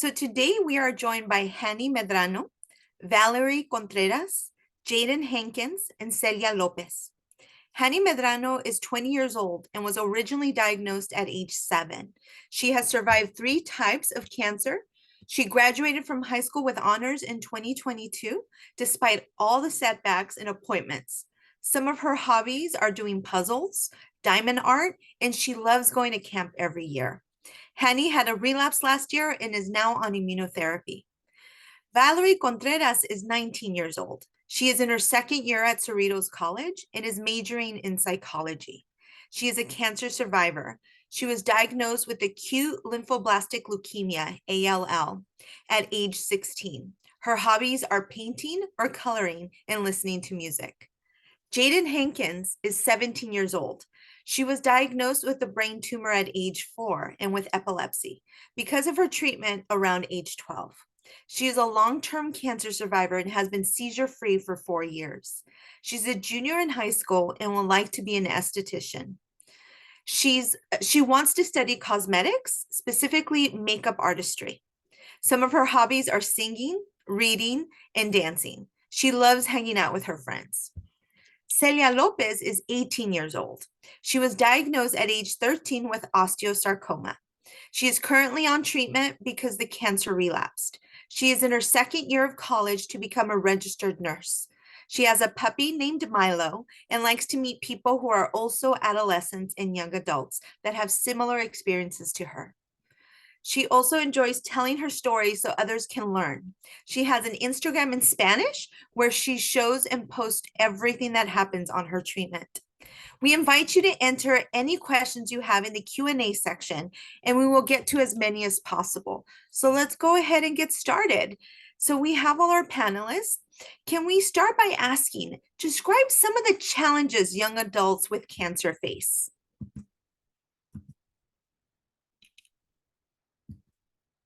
So today we are joined by Hanny Medrano, Valerie Contreras, Jaden Hankins, and Celia Lopez. Hanny Medrano is 20 years old and was originally diagnosed at age 7. She has survived 3 types of cancer. She graduated from high school with honors in 2022, despite all the setbacks and appointments. Some of her hobbies are doing puzzles, diamond art, and she loves going to camp every year. Hanny had a relapse last year and is now on immunotherapy. Valerie Contreras is 19 years old. She is in her second year at Cerritos College and is majoring in psychology. She is a cancer survivor. She was diagnosed with acute lymphoblastic leukemia, ALL, at age 16. Her hobbies are painting or coloring and listening to music. Jaden Hankins is 17 years old. She was diagnosed with a brain tumor at age 4 and with epilepsy because of her treatment around age 12. She is a long-term cancer survivor and has been seizure-free for 4 years. She's a junior in high school and would like to be an esthetician. She wants to study cosmetics, specifically makeup artistry. Some of her hobbies are singing, reading, and dancing. She loves hanging out with her friends. Celia Lopez is 18 years old. She was diagnosed at age 13 with osteosarcoma. She is currently on treatment because the cancer relapsed. She is in her second year of college to become a registered nurse. She has a puppy named Milo and likes to meet people who are also adolescents and young adults that have similar experiences to her. She also enjoys telling her stories so others can learn. She has an Instagram in Spanish where she shows and posts everything that happens on her treatment. We invite you to enter any questions you have in the Q&A section, and we will get to as many as possible. So let's go ahead and get started. So we have all our panelists. Can we start by asking, describe some of the challenges young adults with cancer face?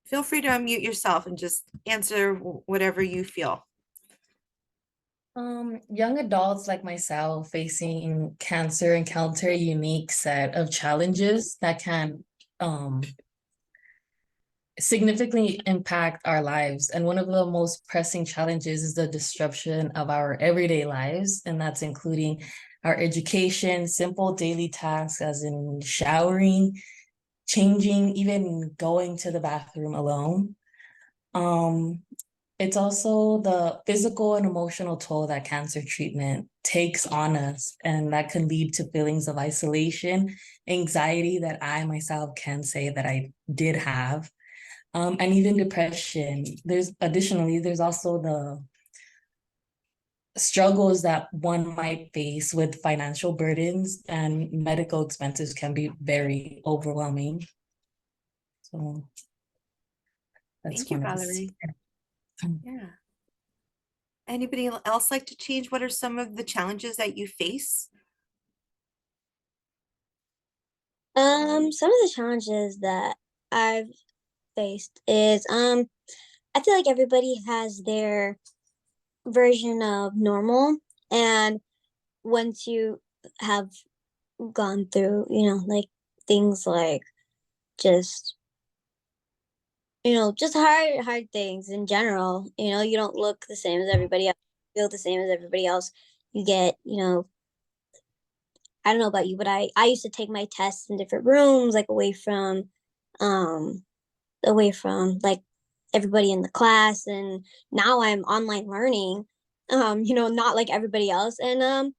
Feel free to unmute yourself and just answer whatever you feel. Young adults like myself facing cancer encounter a unique set of challenges that can significantly impact our lives. And one of the most pressing challenges is the disruption of our everyday lives, and that's including our education, simple daily tasks as in showering, changing, even going to the bathroom alone. It's also the physical and emotional toll that cancer treatment takes on us, and that can lead to feelings of isolation, anxiety that I myself can say that I did have, and even depression. There's also the struggles that one might face with financial burdens, and medical expenses can be very overwhelming. So that's Thank you, Valerie. Yeah. Anybody else like to change? What are some of the challenges that you face? Some of the challenges that I've faced is I feel like everybody has their version of normal, and once you have gone through, like things like just just hard things in general, you don't look the same as everybody else, feel the same as everybody else. You get, I don't know about you, but I used to take my tests in different rooms, like away from like everybody in the class, and now I'm online learning, not like everybody else, and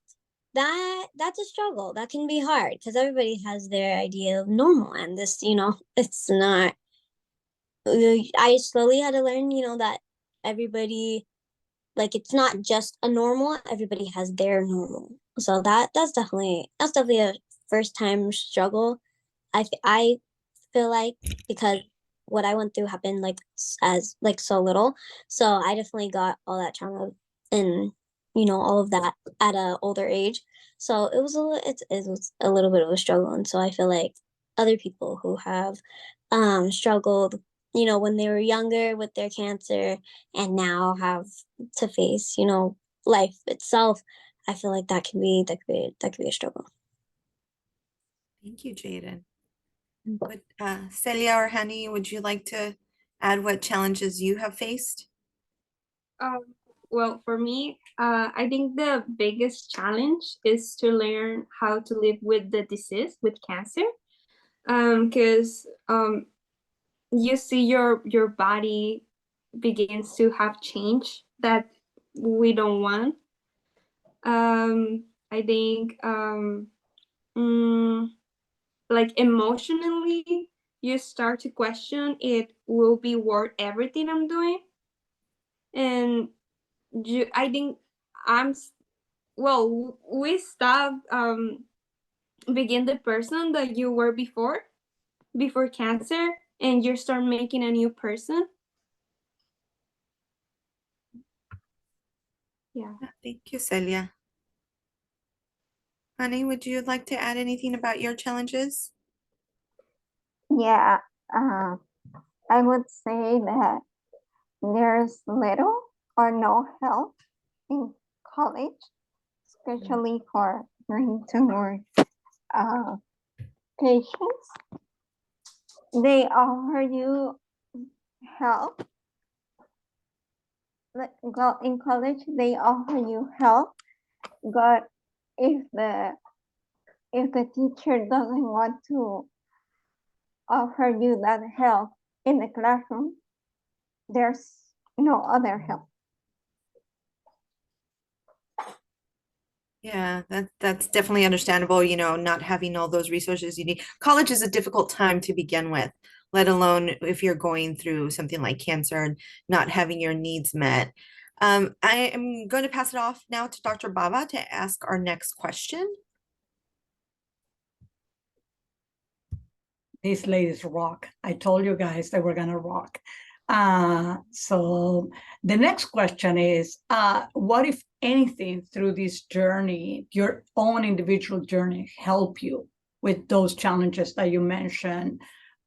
that's a struggle. That can be hard because everybody has their idea of normal, and this, it's not. I slowly had to learn, that everybody, like, it's not just a normal. Everybody has their normal. So that's definitely a first time struggle. I feel like, because what I went through happened like as like so little, so I definitely got all that trauma and all of that at a older age. So it was it was a little bit of a struggle, and so I feel like other people who have struggled, when they were younger with their cancer and now have to face, life itself, I feel like that can be a struggle. Thank you, Jaden. Celia or Hanny, would you like to add what challenges you have faced? Um, well, for me, I think the biggest challenge is to learn how to live with the disease, with cancer, because you see your body begins to have change that we don't want. I think like emotionally, you start to question it will be worth everything I'm doing, and I think I'm well. We stop begin the person that you were before cancer, and you start making a new person. Yeah. Thank you, Celia. Honey, would you like to add anything about your challenges? Yeah, I would say that there's little or no help in college, especially for brain tumor patients. They offer you help. In college, they offer you help, but if the teacher doesn't want to offer you that help in the classroom, there's no other help. Yeah, that's definitely understandable, not having all those resources you need. College is a difficult time to begin with, let alone if you're going through something like cancer and not having your needs met. I am going to pass it off now to Dr. Baba to ask our next question. These ladies rock. I told you guys they were gonna rock. So the next question is, what if anything through this journey, your own individual journey, help you with those challenges that you mentioned?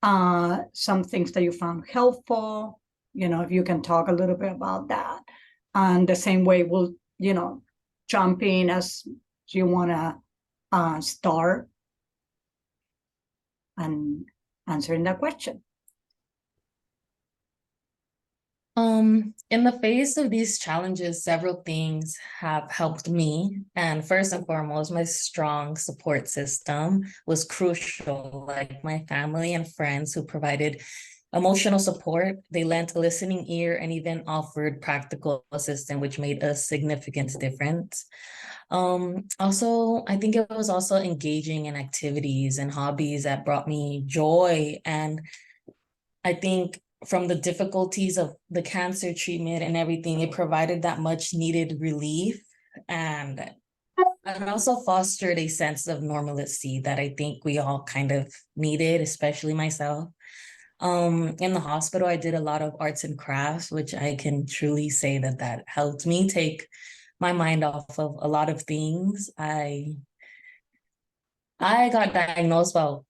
Some things that you found helpful, if you can talk a little bit about that. And the same way we'll, jump in as you wanna start and answering that question. In the face of these challenges, several things have helped me. And first and foremost, my strong support system was crucial, like my family and friends who provided emotional support. They lent a listening ear and even offered practical assistance, which made a significant difference. Also, I think it was also engaging in activities and hobbies that brought me joy. And I think from the difficulties of the cancer treatment and everything, it provided that much needed relief and also fostered a sense of normalcy that I think we all kind of needed, especially myself. In the hospital, I did a lot of arts and crafts, which I can truly say that helped me take my mind off of a lot of things. I got diagnosed while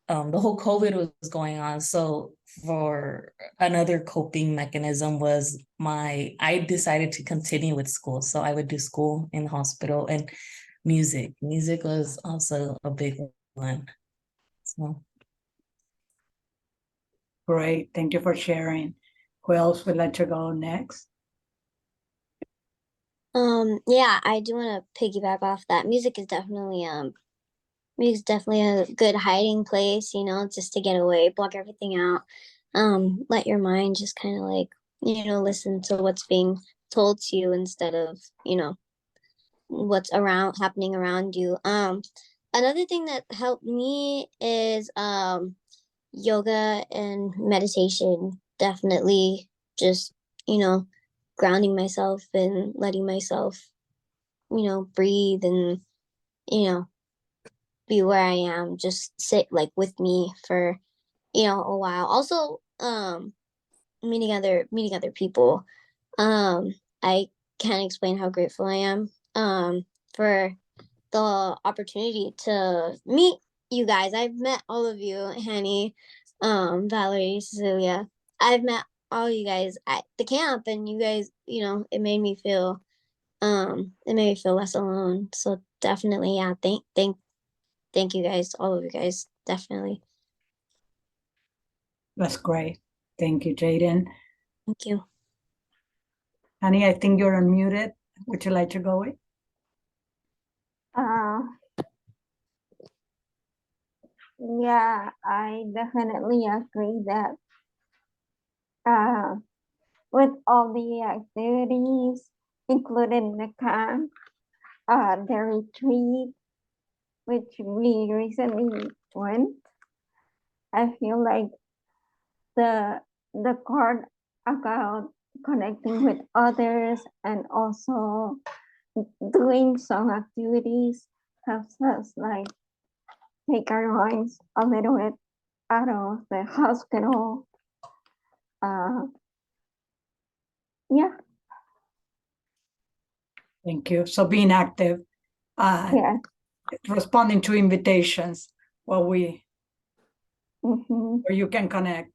the whole COVID was going on. So for another coping mechanism was I decided to continue with school. So I would do school in the hospital and music. Music was also a big one. So. Great, thank you for sharing. Who else would like to go next? Yeah, I do want to piggyback off that. Music's definitely a good hiding place, just to get away, block everything out. Let your mind just kind of like, listen to what's being told to you instead of, what's happening around you. Another thing that helped me is yoga and meditation. Definitely just, grounding myself and letting myself, breathe and, be where I am, just sit like with me for, a while. Also, meeting other people. I can't explain how grateful I am for the opportunity to meet you guys. I've met all of you, Hanny, Valerie, Cecilia. I've met all you guys at the camp, and you guys, it made me feel less alone. So definitely, yeah, thank you guys, all of you guys, definitely. That's great. Thank you, Jaden. Thank you. Honey, I think you're unmuted. Would you like to go with? Yeah, I definitely agree that with all the activities included in the camp, the retreat, which we recently went, I feel like the part about connecting with others and also doing some activities helps us like take our minds a little bit out of the hospital. Yeah, Thank you. So being active, yeah. responding to invitations where Mm-hmm. where you can connect.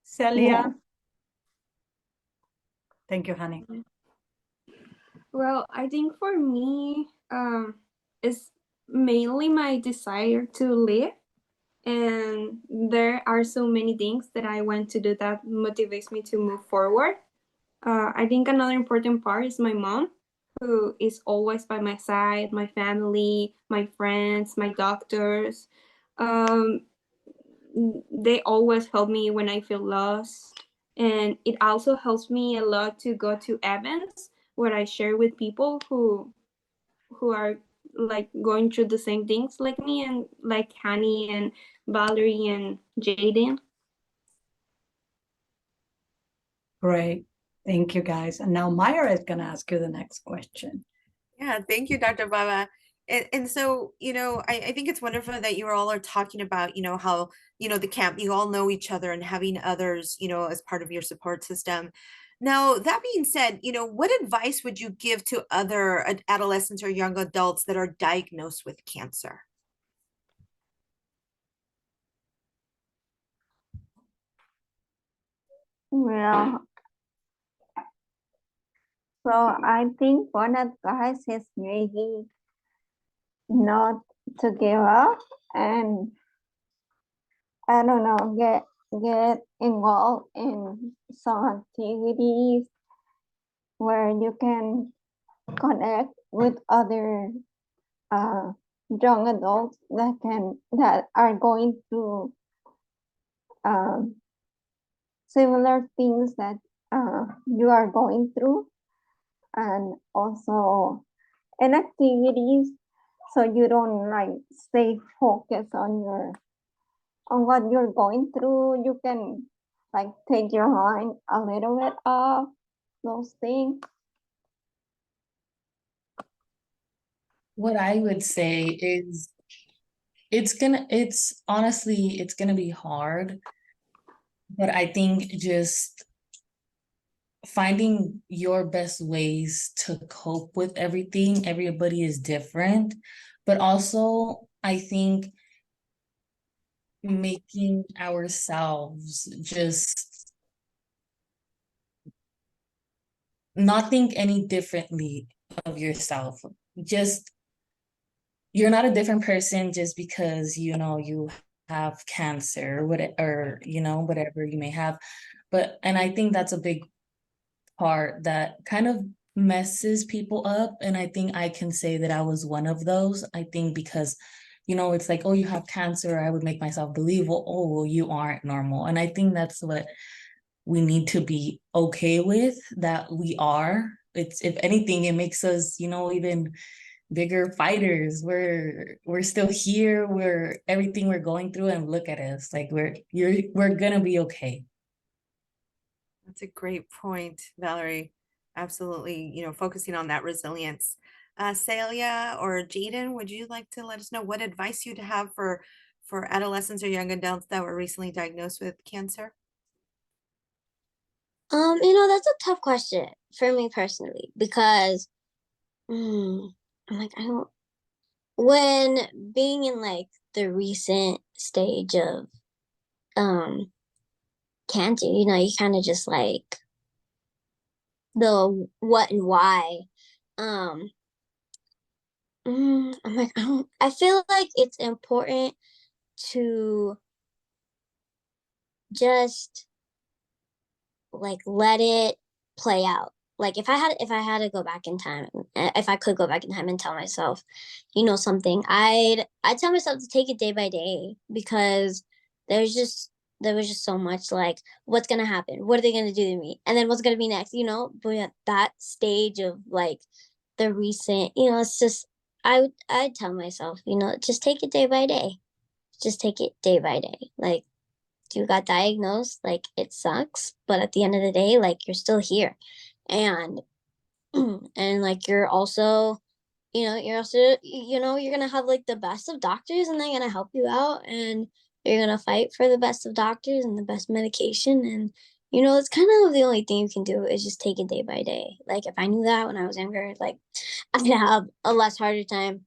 Celia. Yeah. Thank you, honey. Well, I think for me, it's mainly my desire to live. And there are so many things that I want to do that motivates me to move forward. I think another important part is my mom, who is always by my side, my family, my friends, my doctors. Um, they always help me when I feel lost. And it also helps me a lot to go to events where I share with people who are like going through the same things like me, and like Hani and Valerie and Jaden. Great. Thank you, guys. And now Myra is going to ask you the next question. Yeah, thank you, Dr. Baba. And so, I think it's wonderful that you all are talking about, how, the camp, you all know each other and having others, as part of your support system. Now, that being said, what advice would you give to other adolescents or young adults that are diagnosed with cancer? Well, so I think one advice is maybe not to give up and I don't know, get involved in some activities where you can connect with other young adults that are going through similar things that you are going through, and also in activities so you don't like stay focused on what you're going through. You can like take your mind a little bit off those things. What I would say is it's gonna be hard, but I think just finding your best ways to cope with everything. Everybody is different, but also I think making ourselves just not think any differently of yourself. Just you're not a different person just because you have cancer or whatever you may have. And I think that's a big part that kind of messes people up. And I think I can say that I was one of those. I think because, it's like, oh, you have cancer. I would make myself believe, well, you aren't normal. And I think that's what we need to be okay with, that we are. It's, if anything, it makes us, even bigger fighters. We're still here. We're everything we're going through, and look at us. Like we're gonna be okay. That's a great point, Valerie. Absolutely, focusing on that resilience. Celia or Jaden, would you like to let us know what advice you'd have for adolescents or young adults that were recently diagnosed with cancer? That's a tough question for me personally because I'm like, I don't, when being in like the recent stage of cancer, you kind of just like the what and why. I'm like, I feel like it's important to just like let it play out. Like if I had to go back in time, if I could go back in time and tell myself, something, I'd tell myself to take it day by day, because there's just there was just so much like, what's gonna happen? What are they gonna do to me? And then what's gonna be next? But at that stage of like the recent, it's just I'd tell myself, just take it day by day. Just take it day by day. Like you got diagnosed, like it sucks, but at the end of the day, like you're still here. And and like you're gonna have like the best of doctors, and they're gonna help you out, and you're gonna fight for the best of doctors and the best medication. And it's kind of the only thing you can do is just take it day by day. Like if I knew that when I was younger, like I'd have a less harder time.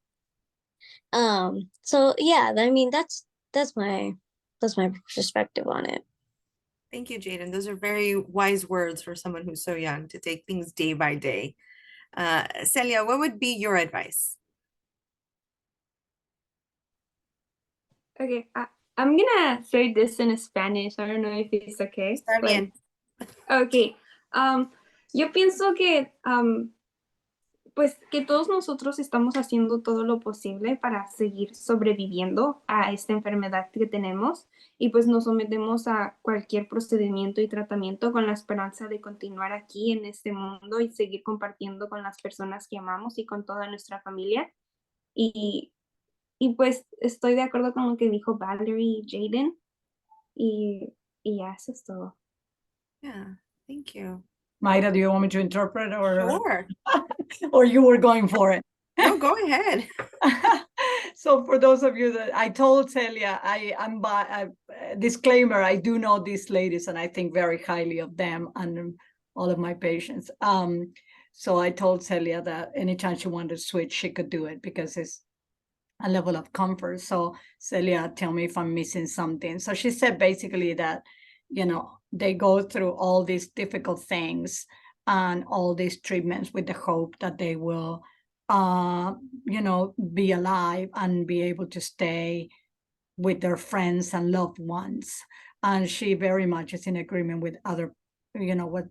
So yeah, I mean that's my perspective on it. Thank you, Jaden. Those are very wise words for someone who's so young, to take things day by day. Celia, what would be your advice? Okay, I'm gonna say this in Spanish. I don't know if it's okay. Está bien. Okay. Yo pienso que pues que todos nosotros estamos haciendo todo lo posible para seguir sobreviviendo a esta enfermedad que tenemos, y pues nos sometemos a cualquier procedimiento y tratamiento con la esperanza de continuar aquí en este mundo y seguir compartiendo con las personas que amamos y con toda nuestra familia. Y, pues estoy de acuerdo con lo que dijo Valerie y Jaden, y ya, eso es todo. Yeah, thank you. Mayra, do you want me to interpret, or Sure. or you were going for it? No, go ahead. So for those of you that I told Celia, I'm by disclaimer, I do know these ladies and I think very highly of them and all of my patients. So I told Celia that anytime she wanted to switch, she could do it, because it's a level of comfort. So Celia, tell me if I'm missing something. So she said basically that, they go through all these difficult things and all these treatments with the hope that they will be alive and be able to stay with their friends and loved ones. And she very much is in agreement with other,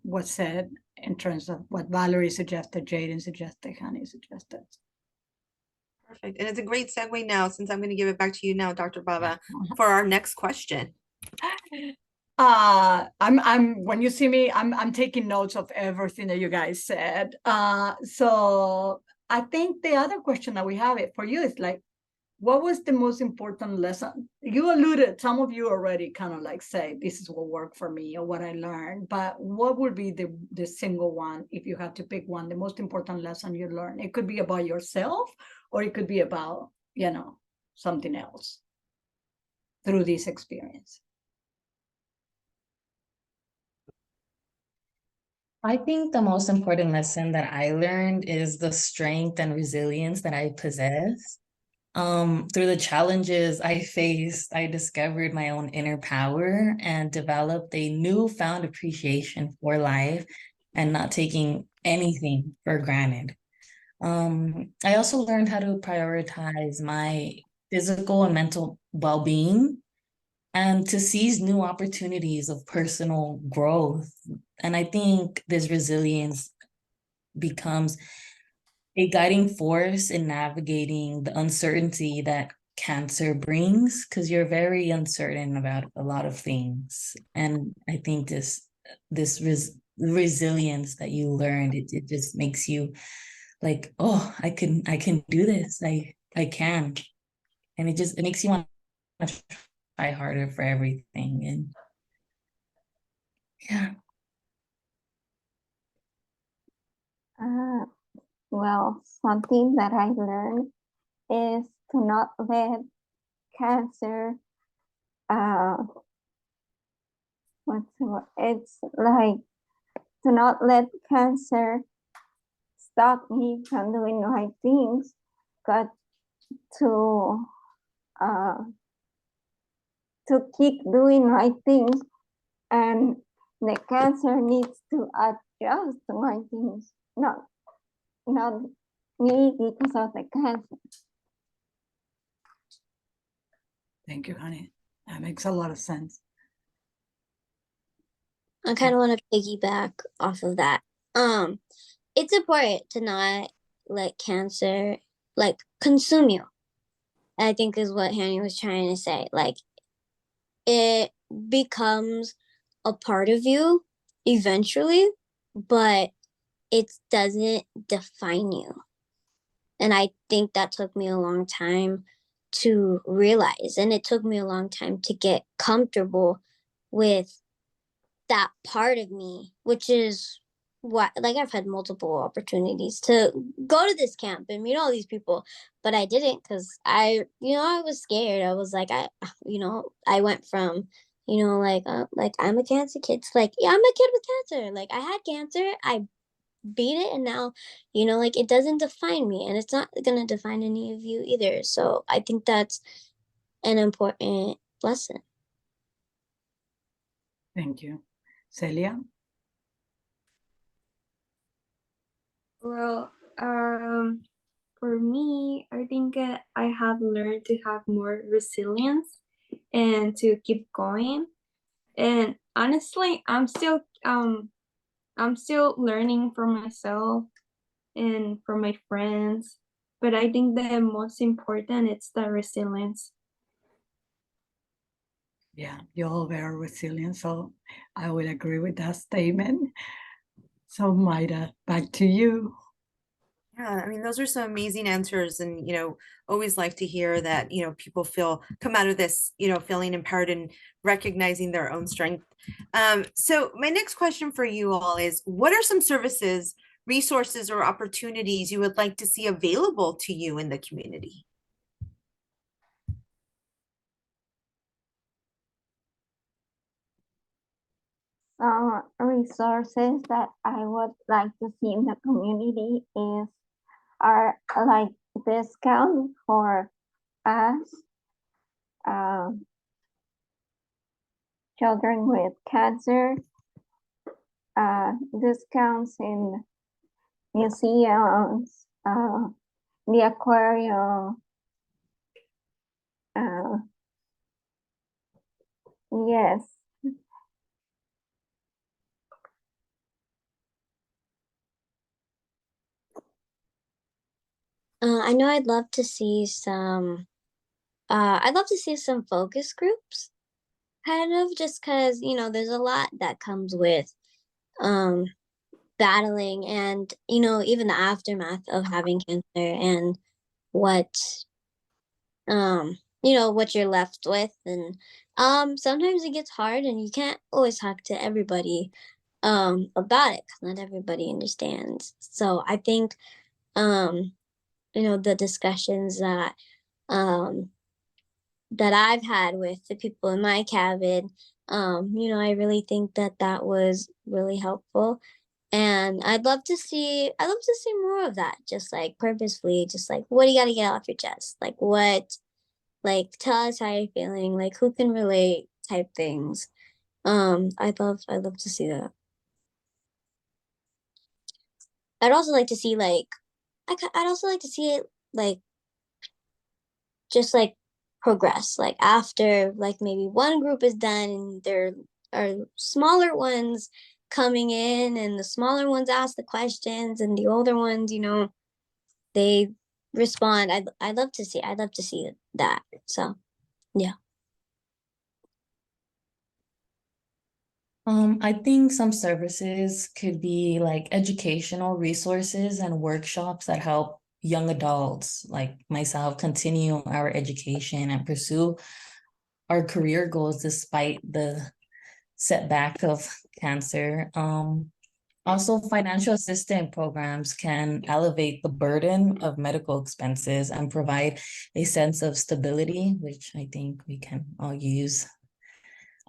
what said in terms of what Valerie suggested, Jaden suggested, Hani suggested. Perfect. And it's a great segue now, since I'm going to give it back to you now, Dr. Bava, for our next question. I'm when you see me, I'm taking notes of everything that you guys said. So I think the other question that we have it for you is like, what was the most important lesson? You alluded, some of you already kind of like say, this is what worked for me or what I learned, but what would be the single one, if you had to pick one, the most important lesson you learned? It could be about yourself, or it could be about, something else through this experience. I think the most important lesson that I learned is the strength and resilience that I possess. Through the challenges I faced, I discovered my own inner power and developed a newfound appreciation for life and not taking anything for granted. I also learned how to prioritize my physical and mental well-being, and to seize new opportunities of personal growth. And I think this resilience becomes a guiding force in navigating the uncertainty that cancer brings, because you're very uncertain about a lot of things. And I think this resilience that you learned, it just makes you like, oh, I can do this. I can. And it makes you want to try harder for everything. And yeah. Well, something that I learned is to not let cancer, it's like to not let cancer stop me from doing right things, but to keep doing right things, and the cancer needs to adjust to my things, not me because of the cancer. Thank you, honey. That makes a lot of sense. I kind of want to piggyback off of that. It's important to not let cancer like consume you. I think is what Hanny was trying to say. Like it becomes a part of you eventually, but it doesn't define you. And I think that took me a long time to realize. And it took me a long time to get comfortable with that part of me, which is what, like, I've had multiple opportunities to go to this camp and meet all these people, but I didn't because I was scared. I was like, I went from, like I'm a cancer kid to like, yeah, I'm a kid with cancer. Like I had cancer, I beat it, and now, like it doesn't define me, and it's not gonna define any of you either. So I think that's an important lesson. Thank you. Celia? Well, for me, I think I have learned to have more resilience and to keep going. And honestly, I'm still learning for myself and for my friends. But I think the most important is the resilience. Yeah, you're all very resilient, so I will agree with that statement. So Maida, back to you. Yeah, I mean, those are some amazing answers. And, always like to hear that, people come out of this, feeling empowered and recognizing their own strength. So my next question for you all is, what are some services, resources, or opportunities you would like to see available to you in the community? Resources that I would like to see in the community are like discount for us, children with cancer, discounts in museums, the aquarium. Yes. I know I'd love to see some focus groups, kind of, just because, there's a lot that comes with battling and, even the aftermath of having cancer and what, what you're left with. And sometimes it gets hard and you can't always talk to everybody about it because not everybody understands. So I think, the discussions that I've had with the people in my cabin, I really think that was really helpful. And I'd love to see more of that, just like purposefully, just like, what do you got to get off your chest? Like, tell us how you're feeling, like, who can relate type things. I'd love to see that. I'd also like to see, I'd also like to see it, like, just like progress, like after like maybe one group is done and there are smaller ones coming in and the smaller ones ask the questions and the older ones, they respond. I'd love to see that. So yeah. I think some services could be like educational resources and workshops that help young adults like myself continue our education and pursue our career goals despite the setback of cancer. Also, financial assistance programs can elevate the burden of medical expenses and provide a sense of stability, which I think we can all use.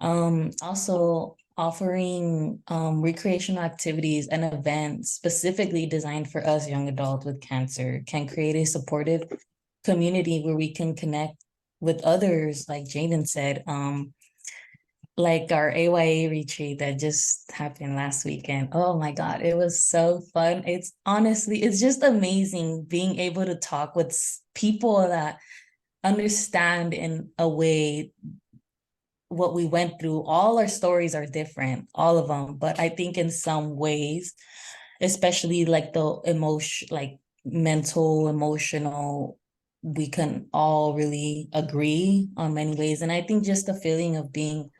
Also, offering recreational activities and events specifically designed for us young adults with cancer can create a supportive community where we can connect with others, like Jaden said, like our AYA retreat that just happened last weekend. Oh my God, it was so fun. It's just amazing being able to talk with people that understand in a way what we went through, all our stories are different, all of them. But I think in some ways, especially like the emotion, like mental, emotional, we can all really agree on many ways. And I think just the feeling of being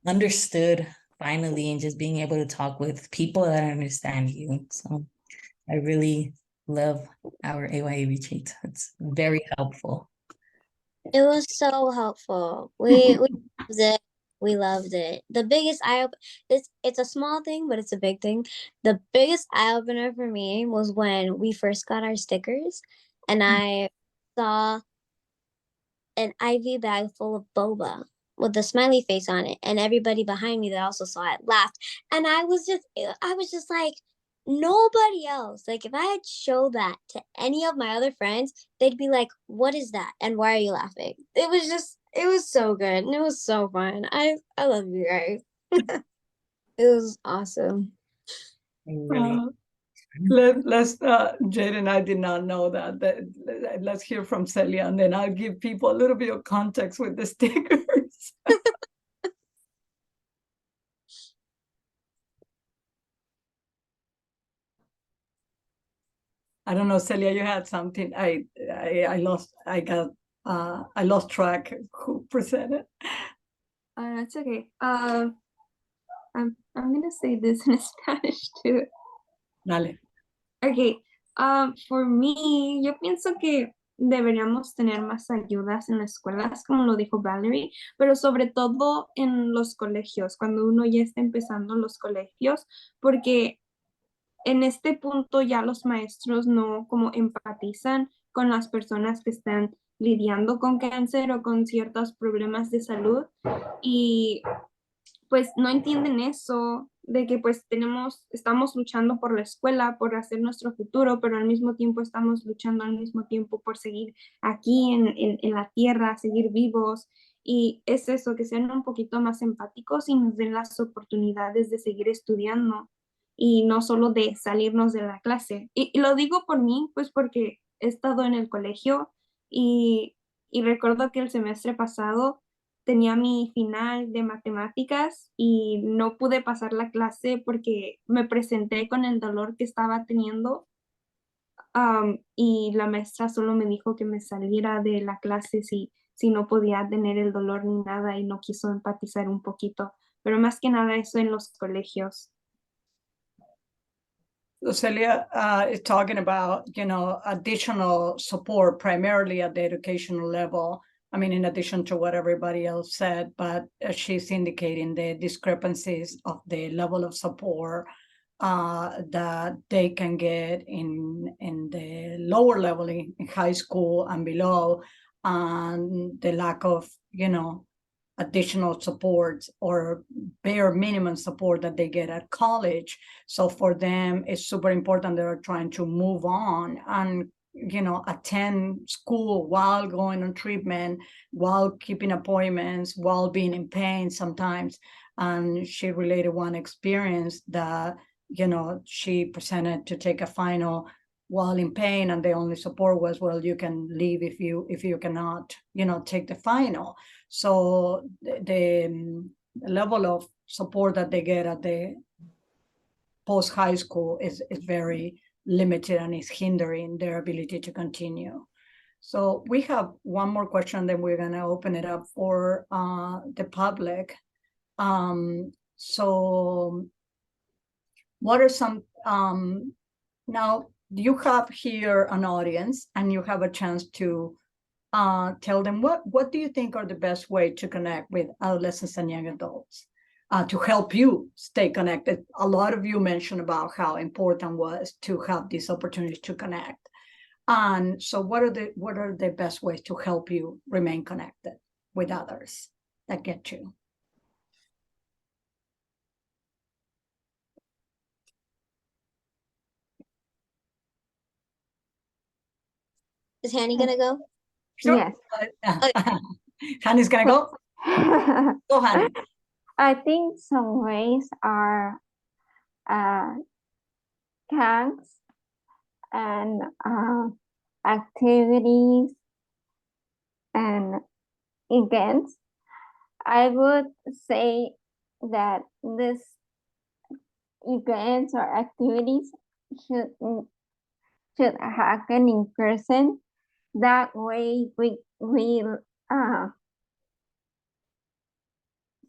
understood finally, and just being able to talk with people that understand you. So I really love our AYA retreat. It's very helpful. It was so helpful. We loved it. We loved it. The biggest eye opener, it's a small thing, but it's a big thing. The biggest eye opener for me was when we first got our stickers, and I saw an IV bag full of boba with the smiley face on it, and everybody behind me that also saw it laughed. And I was just like, nobody else, like if I had showed that to any of my other friends, they'd be like, what is that and why are you laughing? It was so good and it was so fun. I love you guys. It was awesome. Really. Let's Jaden, I did not know that. Let's hear from Celia, and then I'll give people a little bit of context with the stickers. I don't know, Celia, you had something. I lost track who presented. It's okay. I'm gonna say this in Spanish too. Dale. Okay, for mí, yo pienso que deberíamos tener más ayudas en las escuelas, como lo dijo Valerie, pero sobre todo en los colegios, cuando uno ya está empezando los colegios, porque en este punto ya los maestros no como empatizan con las personas que están lidiando con cáncer o con ciertos problemas de salud y pues no entienden eso, de que pues estamos luchando por la escuela, por hacer nuestro futuro, pero al mismo tiempo estamos luchando al mismo tiempo por seguir aquí en la tierra, seguir vivos. Y es eso, que sean un poquito más empáticos y nos den las oportunidades de seguir estudiando y no solo de salirnos de la clase. Y lo digo por mí, pues porque he estado en el colegio y recuerdo que el semestre pasado tenía mi final de matemáticas y no pude pasar la clase porque me presenté con el dolor que estaba teniendo. Y la maestra solo me dijo que me saliera de la clase si no podía tener el dolor ni nada y no quiso empatizar un poquito. Pero más que nada eso en los colegios. So Celia is talking about, additional support primarily at the educational level. I mean, in addition to what everybody else said, but she's indicating the discrepancies of the level of support that they can get in the lower level in high school and below, and the lack of, additional support or bare minimum support that they get at college. So for them, it's super important. They're trying to move on and attend school while going on treatment, while keeping appointments, while being in pain sometimes. And she related one experience that she presented to take a final while in pain, and the only support was, well, you can leave if you cannot take the final. So the level of support that they get at the post high school is very limited and is hindering their ability to continue. So we have one more question, then we're going to open it up for the public. So what are some now you have here an audience and you have a chance to tell them what do you think are the best way to connect with adolescents and young adults to help you stay connected. A lot of you mentioned about how important was to have this opportunity to connect. And so what are the best ways to help you remain connected with others that get you? Is Hanny gonna go? Sure. Yes. Hanny's gonna go. Go, Hanny. I think some ways are camps and activities and events I would say that this events or activities should should happen in person. That way we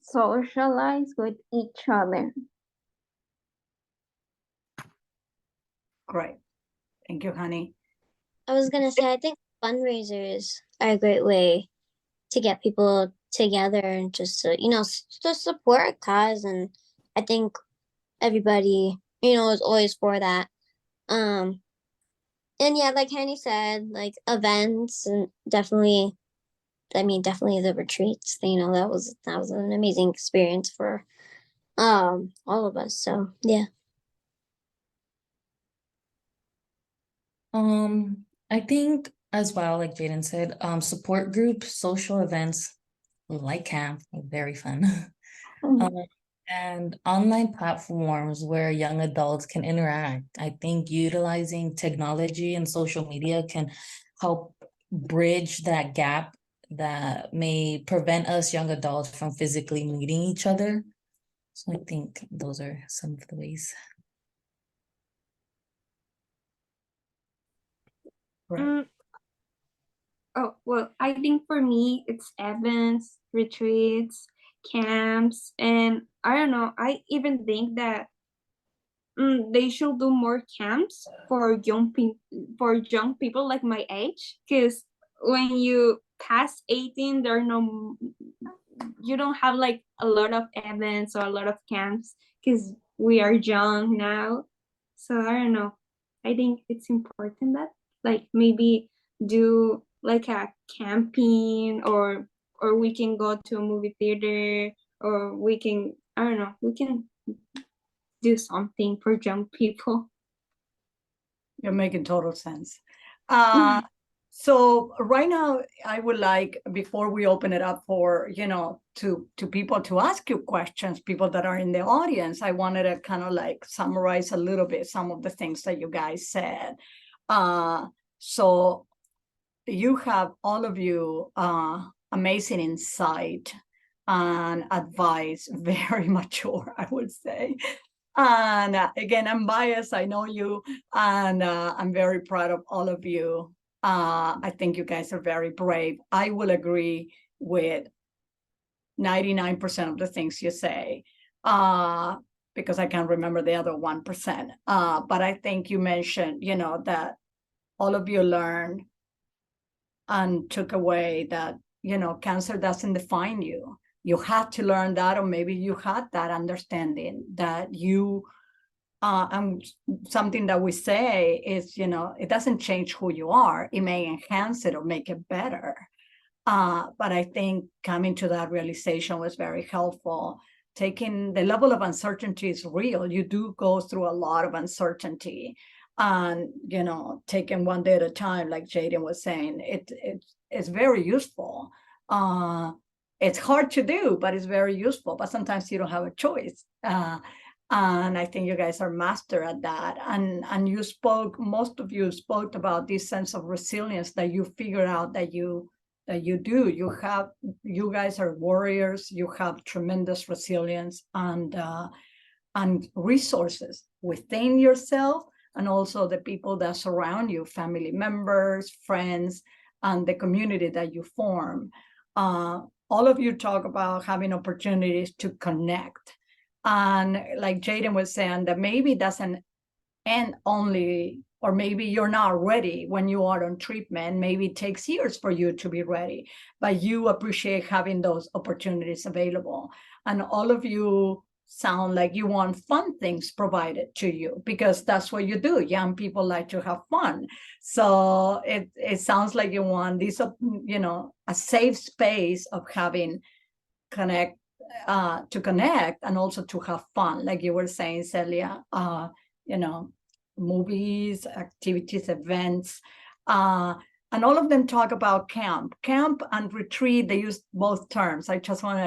socialize with each other. Great. Thank you, honey. I was gonna say, I think fundraisers are a great way to get people together and just to, to support a cause. And I think everybody, is always for that. And yeah, like Henny said, like events and definitely, definitely the retreats. That was an amazing experience for all of us. So yeah. I think as well, like Jaden said, support groups, social events like camp are very fun. And online platforms where young adults can interact. I think utilizing technology and social media can help bridge that gap that may prevent us young adults from physically meeting each other. So I think those are some of the ways. Right. Oh, well, I think for me, it's events, retreats, camps, and I don't know. I even think that they should do more camps for young people like my age, because when you pass 18, you don't have like a lot of events or a lot of camps because we are young now. So I don't know. I think it's important that like maybe do like a camping or we can go to a movie theater, or we can, I don't know, we can do something for young people. You're making total sense. So right now, I would like, before we open it up for, to people to ask you questions, people that are in the audience, I wanted to kind of like summarize a little bit some of the things that you guys said. So you have, all of you, amazing insight and advice, very mature, I would say. And again, I'm biased, I know you, and I'm very proud of all of you. I think you guys are very brave. I will agree with 99% of the things you say, because I can't remember the other 1%. But I think you mentioned, that all of you learned and took away that, cancer doesn't define you. You had to learn that, or maybe you had that understanding that you, and something that we say is, it doesn't change who you are. It may enhance it or make it better. But I think coming to that realization was very helpful. Taking the level of uncertainty is real. You do go through a lot of uncertainty. And, taking one day at a time, like Jaden was saying, it's very useful. It's hard to do, but it's very useful. But sometimes you don't have a choice. And I think you guys are master at that. And most of you spoke about this sense of resilience that you figure out that you do. You guys are warriors. You have tremendous resilience and resources within yourself, and also the people that surround you, family members, friends, and the community that you form. All of you talk about having opportunities to connect. And like Jaden was saying, that maybe it doesn't end only, or maybe you're not ready when you are on treatment. Maybe it takes years for you to be ready, but you appreciate having those opportunities available. And all of you sound like you want fun things provided to you, because that's what you do. Young people like to have fun. So it sounds like you want this, a safe space of having to connect and also to have fun, like you were saying, Celia. Movies, activities, events, and all of them talk about camp and retreat. They use both terms. I just want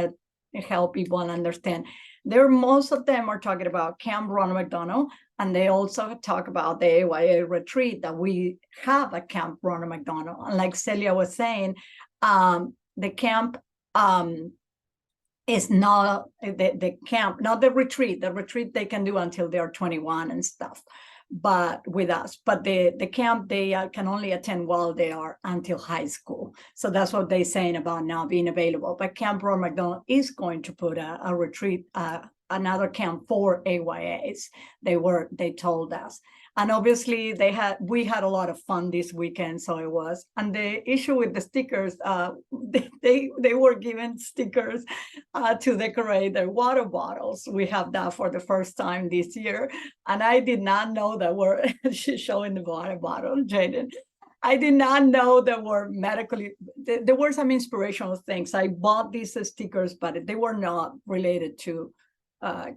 to help people understand. Most of them are talking about Camp Ronald McDonald, and they also talk about the AYA retreat that we have at Camp Ronald McDonald. And like Celia was saying, the camp it's not the camp, not the retreat. The retreat they can do until they're 21 and stuff, but with us. But the camp they can only attend while they are until high school. So that's what they're saying about now being available. But Camp Ronald McDonald is going to put a retreat, another camp for AYAs. They told us. And obviously we had a lot of fun this weekend, so it was. And the issue with the stickers, they were given stickers to decorate their water bottles. We have that for the first time this year. And I did not know that we're she's showing the water bottle, Jaden. I did not know there were there were some inspirational things. I bought these stickers, but they were not related to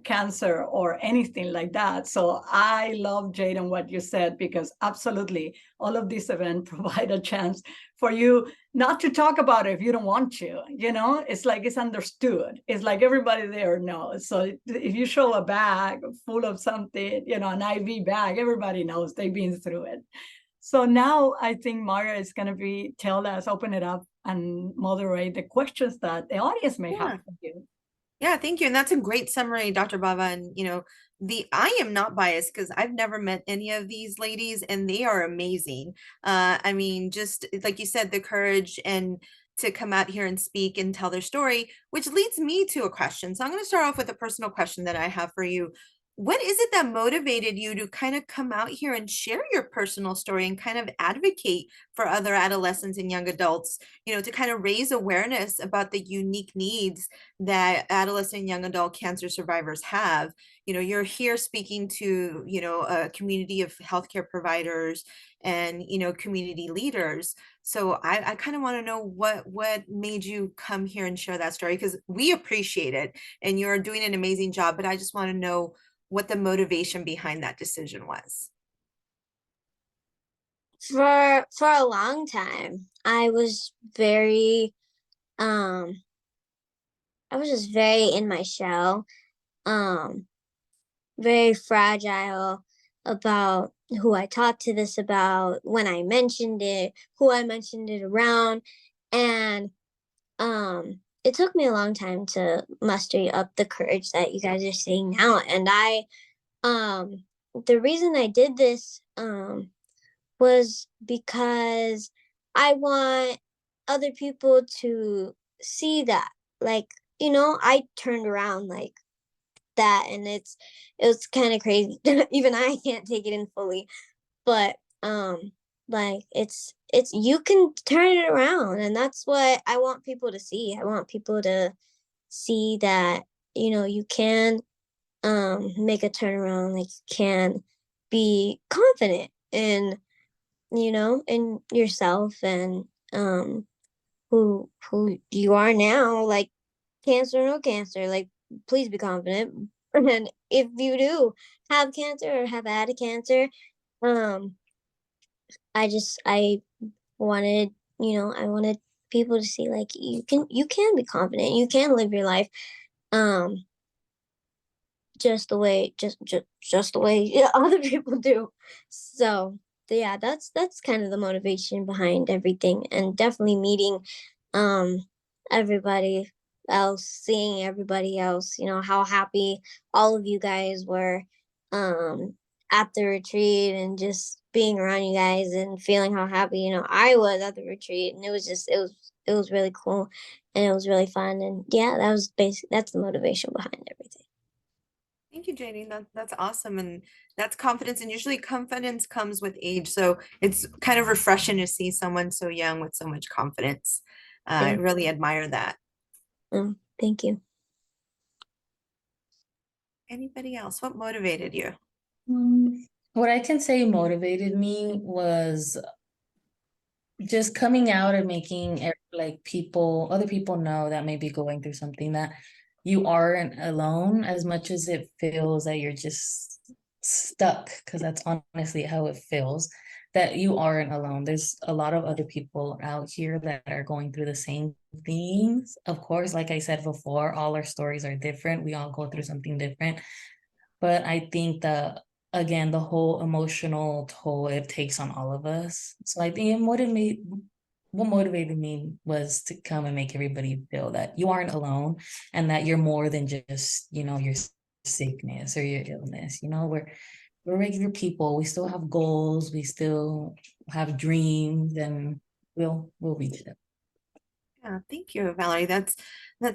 cancer or anything like that. So I love, Jaden, what you said, because absolutely all of these events provide a chance for you not to talk about it if you don't want to. It's like it's understood. It's like everybody there knows. So if you show a bag full of something, an IV bag, everybody knows they've been through it. So now I think Maria is going to open it up and moderate the questions that the audience may have for you. Yeah, thank you. And that's a great summary, Dr. Bava. And I am not biased because I've never met any of these ladies and they are amazing. I mean, just like you said, the courage and to come out here and speak and tell their story, which leads me to a question. So I'm going to start off with a personal question that I have for you. What is it that motivated you to kind of come out here and share your personal story and kind of advocate for other adolescents and young adults, to kind of raise awareness about the unique needs that adolescent and young adult cancer survivors have? You're here speaking to, a community of healthcare providers and, community leaders. So I kind of want to know what made you come here and share that story, because we appreciate it and you're doing an amazing job, but I just want to know what the motivation behind that decision was. For a long time, I was just very in my shell, very fragile about who I talked to this about, when I mentioned it, who I mentioned it around. And it took me a long time to muster up the courage that you guys are seeing now. And the reason I did this was because I want other people to see that, like, I turned around like that, and it was kind of crazy. Even I can't take it in fully, but like it's you can turn it around, and that's what I want people to see. I want people to see that you can make a turnaround, like you can be confident in in yourself and who you are now, like cancer or no cancer, like please be confident. And if you do have cancer or have had a cancer, I wanted I wanted people to see, like, you can be confident, you can live your life just the way just the way other people do. So yeah, that's kind of the motivation behind everything, and definitely meeting everybody else, seeing everybody else, how happy all of you guys were at the retreat, and just being around you guys and feeling how happy I was at the retreat. And it was really cool, and it was really fun. And yeah, that's the motivation behind everything. Thank you, Janie. That's awesome. And that's confidence. And usually confidence comes with age. So it's kind of refreshing to see someone so young with so much confidence. I really admire that. Thank you. Anybody else? What motivated you? What I can say motivated me was just coming out and making other people know that may be going through something, that you aren't alone, as much as it feels that you're just stuck, because that's honestly how it feels, that you aren't alone. There's a lot of other people out here that are going through the same things. Of course, like I said before, all our stories are different. We all go through something different. But I think again, the whole emotional toll it takes on all of us. So I think what motivated me was to come and make everybody feel that you aren't alone and that you're more than just, your sickness or your illness. We're regular people. We still have goals. We still have dreams, and we'll reach them. Yeah, thank you, Valerie. That's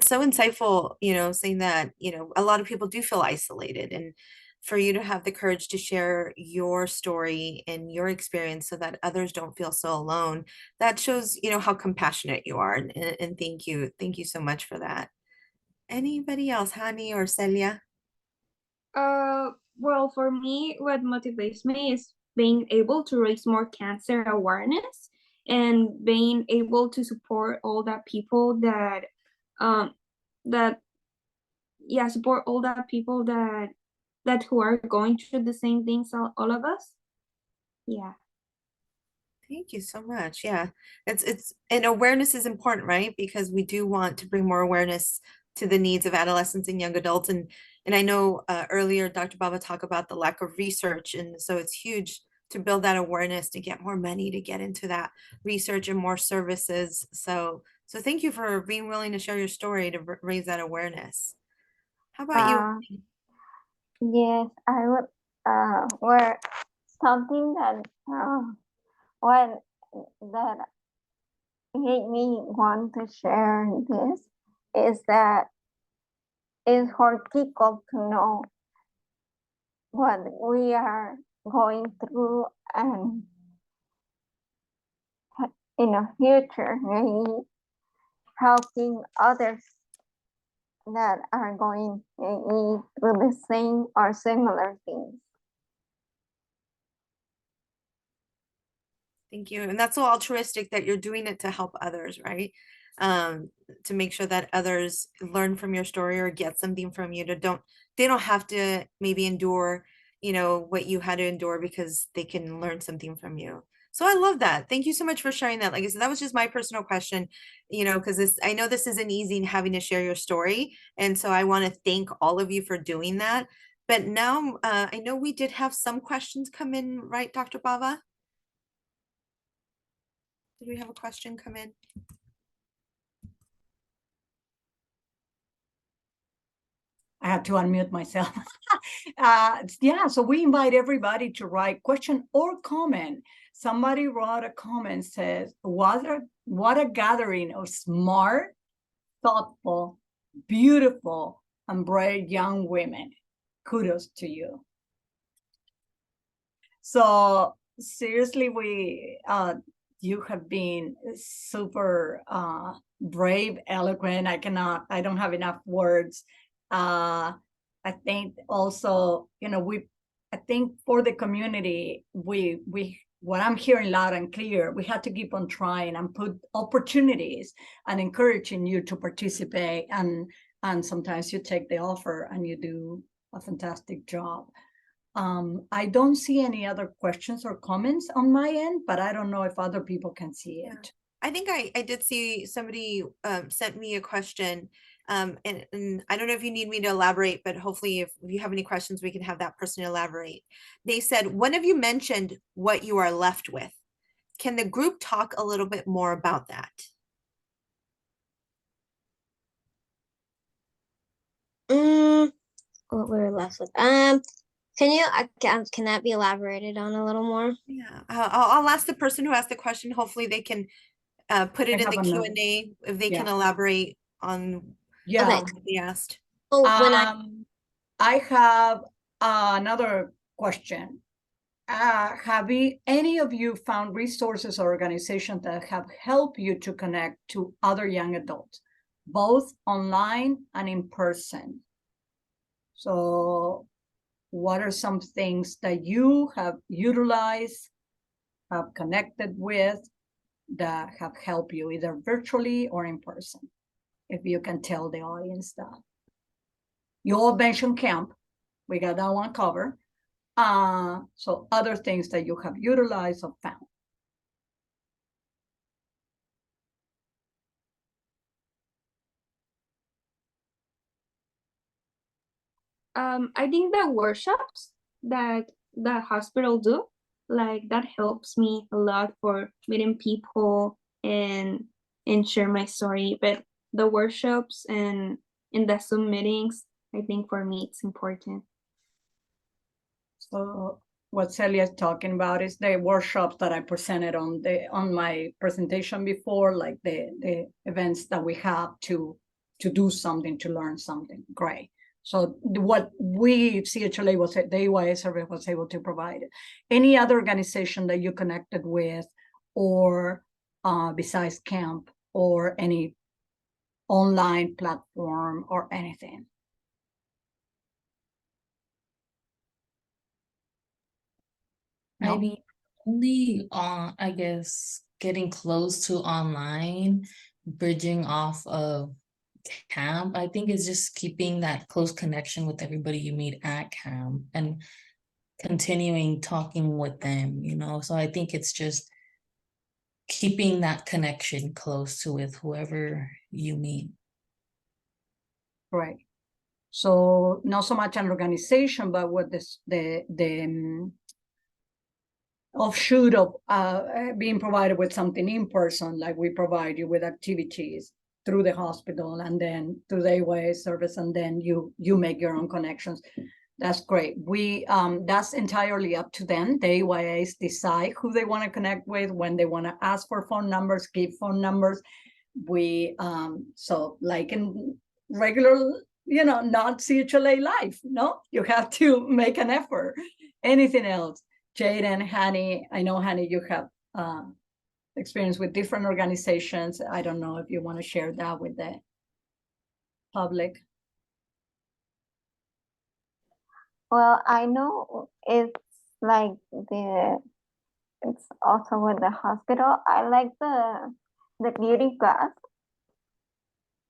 so insightful, saying that, a lot of people do feel isolated, and for you to have the courage to share your story and your experience so that others don't feel so alone, that shows, how compassionate you are. And thank you. Thank you so much for that. Anybody else, Hani or Celia? Well, for me, what motivates me is being able to raise more cancer awareness and being able to support all that people that, that, yeah, support all that people that who are going through the same things, all of us. Yeah. Thank you so much. Yeah, and awareness is important, right? Because we do want to bring more awareness to the needs of adolescents and young adults. And I know earlier Dr. Baba talked about the lack of research, and so it's huge to build that awareness, to get more money to get into that research and more services. So thank you for being willing to share your story to raise that awareness. How about you? Yes, I would. Where something that when that made me want to share this is that it's for people to know what we are going through, and in the future maybe helping others that are going maybe through the same or similar things. Thank you. And that's so altruistic that you're doing it to help others, right? To make sure that others learn from your story or get something from you. They don't have to maybe endure, what you had to endure, because they can learn something from you. So I love that. Thank you so much for sharing that. Like I said, that was just my personal question, because I know this isn't easy having to share your story. And so I want to thank all of you for doing that. But now I know we did have some questions come in, right, Dr. Bava? Did we have a question come in? I have to unmute myself. Yeah, so we invite everybody to write question or comment. Somebody wrote a comment, says, what a gathering of smart, thoughtful, beautiful, and brave young women. Kudos to you. So seriously, you have been super brave, eloquent. I don't have enough words. I think also, I think for the community, what I'm hearing loud and clear, we have to keep on trying and put opportunities and encouraging you to participate. And sometimes you take the offer and you do a fantastic job. I don't see any other questions or comments on my end, but I don't know if other people can see it. Yeah. I think I did see somebody sent me a question, and I don't know if you need me to elaborate, but hopefully if you have any questions, we can have that person elaborate. They said, one of you mentioned what you are left with. Can the group talk a little bit more about that? What we were left with. Can that be elaborated on a little more? Yeah, I'll ask the person who asked the question. Hopefully they can put it in the Q&A if they can elaborate on Yeah. what they asked. Oh, I have another question. Have any of you found resources or organizations that have helped you to connect to other young adults, both online and in person? So what are some things that you have utilized, have connected with, that have helped you either virtually or in person? If you can tell the audience that. You all mentioned camp. We got that one covered. So other things that you have utilized or found. I think the workshops that the hospital do, like that helps me a lot for meeting people and share my story. But the workshops and in the Zoom meetings, I think for me it's important. So what Celia is talking about is the workshops that I presented on my presentation before, like the events that we have to do something, to learn something. Great. So what we CHLA was, the AYA service was able to provide. Any other organization that you connected with, or besides camp, or any online platform or anything? No? I mean, only I guess getting close to online, bridging off of camp, I think is just keeping that close connection with everybody you meet at camp and continuing talking with them, you know. So I think it's just keeping that connection close to with whoever you meet. Right. So not so much an organization, but what the offshoot of being provided with something in person, like we provide you with activities through the hospital and then through the AYA service, and then you make your own connections. That's great. We that's entirely up to them. The AYAs decide who they want to connect with, when they want to ask for phone numbers, give phone numbers. We so like in regular, not CHLA life, no, you have to make an effort. Anything else? Jaden, Hani, I know, Hani, you have experience with different organizations. I don't know if you want to share that with the public. Well, I know it's like it's also with the hospital. I like the beauty class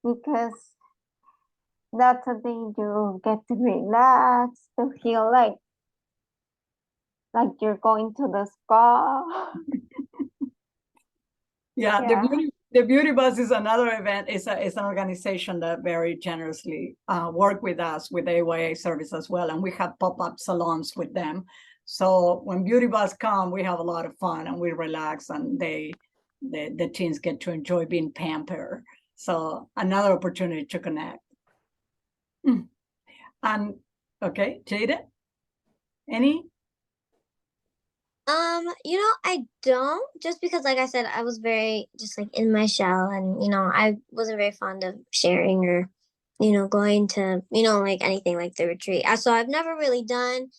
because that's a thing you get to relax, to feel like you're going to the spa. Yeah, Yeah. the beauty bus is another event. It's an organization that very generously work with us with AYA service as well, and we have pop-up salons with them. So when beauty bus come, we have a lot of fun and we relax, and the teens get to enjoy being pampered. So another opportunity to connect. And okay, Jada, any? I don't, just because like I said, I was very just like in my shell, and I wasn't very fond of sharing or going to like anything like the retreat. So I've never really done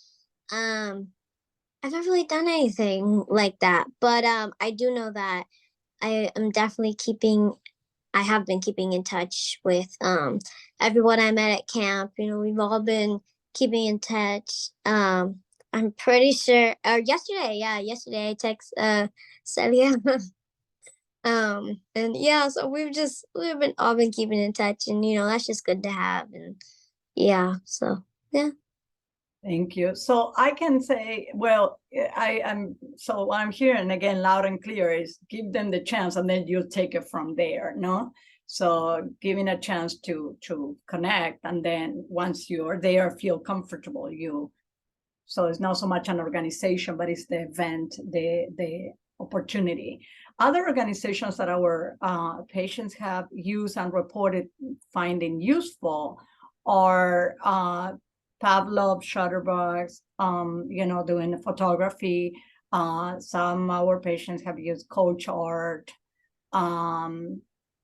anything like that. But I do know that I am definitely I have been keeping in touch with everyone I met at camp. We've all been keeping in touch. I'm pretty sure yesterday I text Celia. And yeah, so we've been all been keeping in touch, and that's just good to have. And yeah, so yeah. Thank you. So I can say, well, so what I'm hearing again loud and clear is give them the chance, and then you take it from there, no? So giving a chance to connect, and then once you're there, feel comfortable, so it's not so much an organization, but it's the event, the opportunity. Other organizations that our patients have used and reported finding useful are Pavlov, Shutterbox, doing photography. Some of our patients have used Coach Art.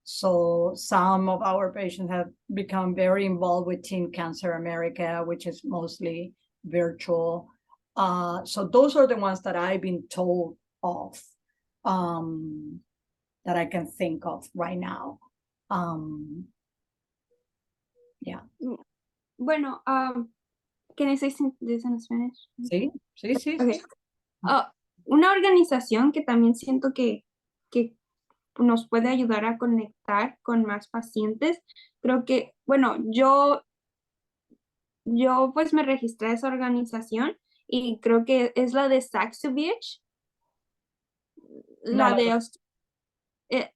So some of our patients have become very involved with Teen Cancer America, which is mostly virtual. So those are the ones that I've been told of, that I can think of right now. Yeah. Bueno, can I say this in Spanish? Sí. Okay. Una organización que también siento que nos puede ayudar a conectar con más pacientes. Creo que, bueno, yo pues me registré a esa organización y creo que es la de Saxovich. La de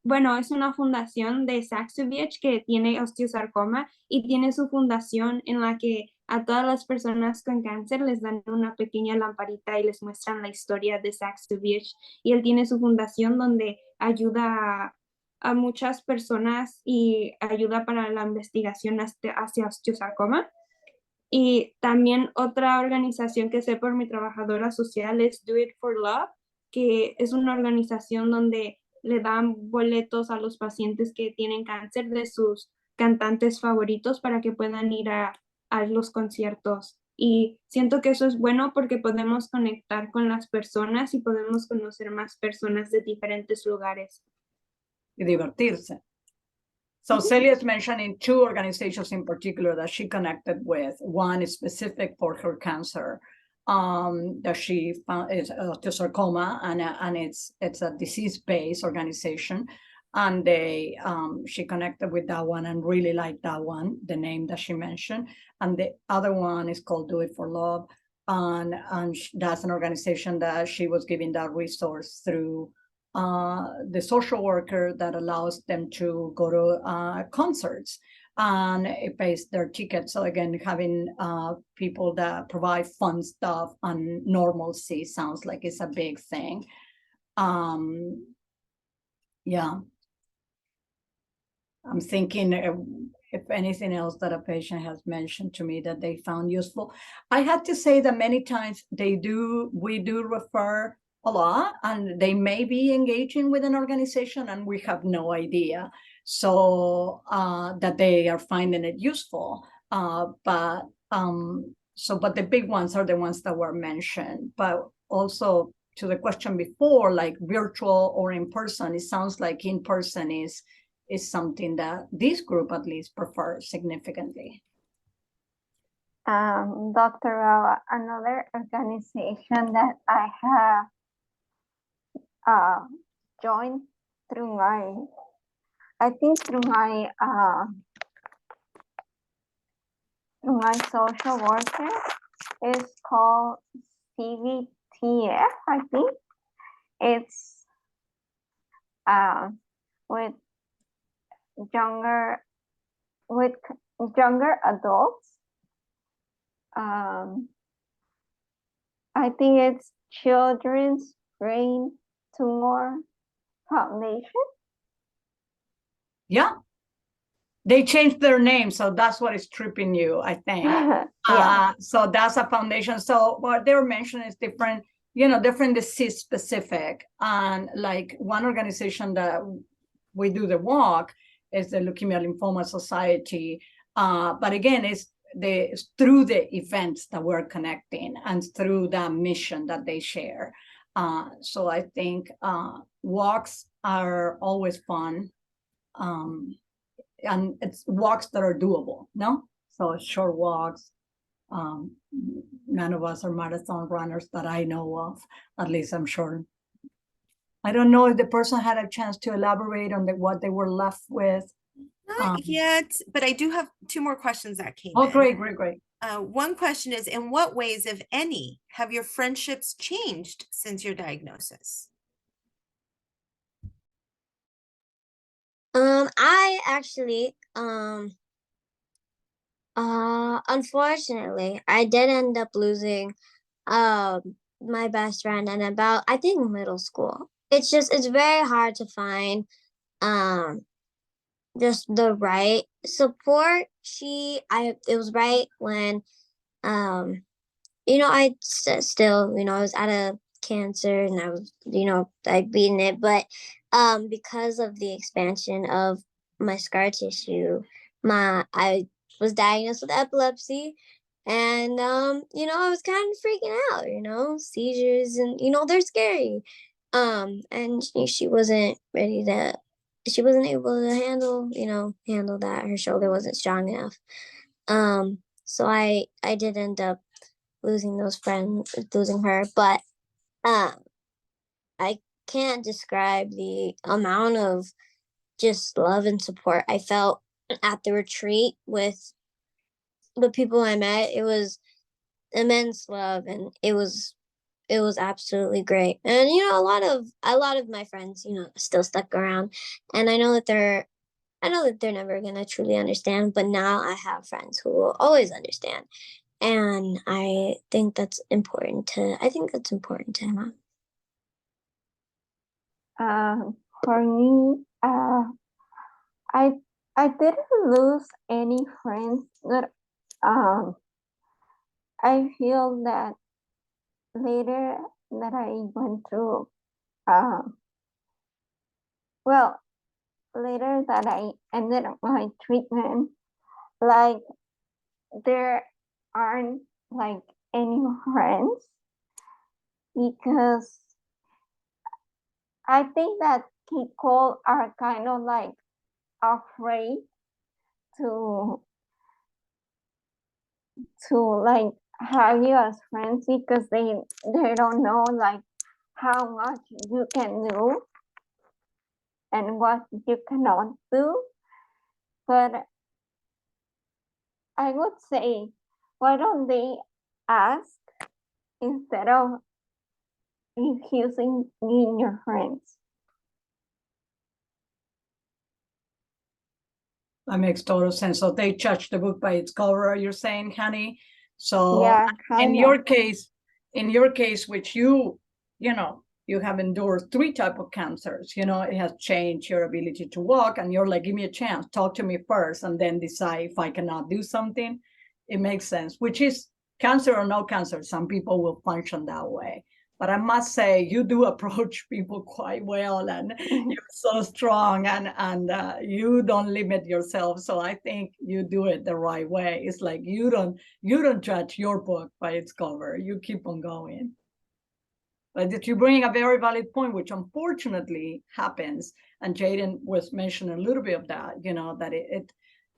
bueno, es una fundación de Saxovich que tiene osteosarcoma y tiene su fundación en la que a todas las personas con cáncer les dan una pequeña lamparita y les muestran la historia de Saxby y él tiene su fundación donde ayuda a muchas personas y ayuda para la investigación hacia osteosarcoma. Y también otra organización que sé por mi trabajadora social es Do It for Love, que es una organización donde le dan boletos a los pacientes que tienen cáncer de sus cantantes favoritos para que puedan ir a los conciertos. Y siento que eso es bueno porque podemos conectar con las personas y podemos conocer más personas de diferentes lugares. Y divertirse. So Celia is mentioning two organizations in particular that she connected with. One is specific for her cancer, that she found is osteosarcoma, and it's a disease-based organization. And she connected with that one and really liked that one, the name that she mentioned. And the other one is called Do It for Love, and that's an organization that she was giving that resource through the social worker that allows them to go to concerts, and it pays their tickets. So again, having people that provide fun stuff and normalcy sounds like it's a big thing. Yeah. I'm thinking if anything else that a patient has mentioned to me that they found useful. I have to say that many times we do refer a lot, and they may be engaging with an organization and we have no idea. So that they are finding it useful. But the big ones are the ones that were mentioned. But also to the question before, like virtual or in person, it sounds like in person is something that this group at least prefers significantly. Dr. Rao, another organization that I have joined through my social worker is called CVTF. I think it's with younger adults. I think it's Children's Brain Tumor Foundation. Yeah. They changed their name, so that's what is tripping you, I think. Yeah. So that's a foundation. So what they're mentioning is different, different disease specific. And like one organization that we do the walk is the Leukemia Lymphoma Society. But again, it's through the events that we're connecting and through that mission that they share. So I think walks are always fun. And it's walks that are doable, no? So short walks. None of us are marathon runners that I know of, at least I'm sure. I don't know if the person had a chance to elaborate on what they were left with. Not yet, but I do have two more questions that came in. Oh, great. One question is, in what ways, if any, have your friendships changed since your diagnosis? I actually, unfortunately, I did end up losing, my best friend in about, I think, middle school. It's very hard to find, just the right support. It was right when, I still, I was out of cancer and I was, I'd beaten it, but because of the expansion of my scar tissue, I was diagnosed with epilepsy, and I was kind of freaking out, seizures, and they're scary. And she wasn't ready to she wasn't able to handle that. Her shoulder wasn't strong enough. So I did end up losing her, but I can't describe the amount of just love and support I felt at the retreat with the people I met. It was immense love, and it was absolutely great. And a lot of my friends still stuck around, and I know that they're I know that they're never gonna truly understand, but now I have friends who will always understand. And I think that's important to have. For me, I I didn't lose any friends, but I feel that later that I went through, well, later that I ended my treatment, like there aren't like any friends because I think that people are kind of like afraid to like have you as friends because they don't know like how much you can do and what you cannot do. But I would say, why don't they ask instead of refusing being your friends? That makes total sense. So they judge the book by its cover, you're saying, honey. So Yeah, in kind your case, which you know, you have endured 3 type of cancers, you know, it has changed your ability to walk, and you're like, give me a chance, talk to me first, and then decide if I cannot do something. It makes sense, which is cancer or no cancer. Some people will function that way. But I must say, you do approach people quite well, and you're so strong, and you don't limit yourself. So I think you do it the right way. It's like you don't judge your book by its cover. You keep on going. But you bring a very valid point, which unfortunately happens. And Jaden was mentioning a little bit of that. You know, that it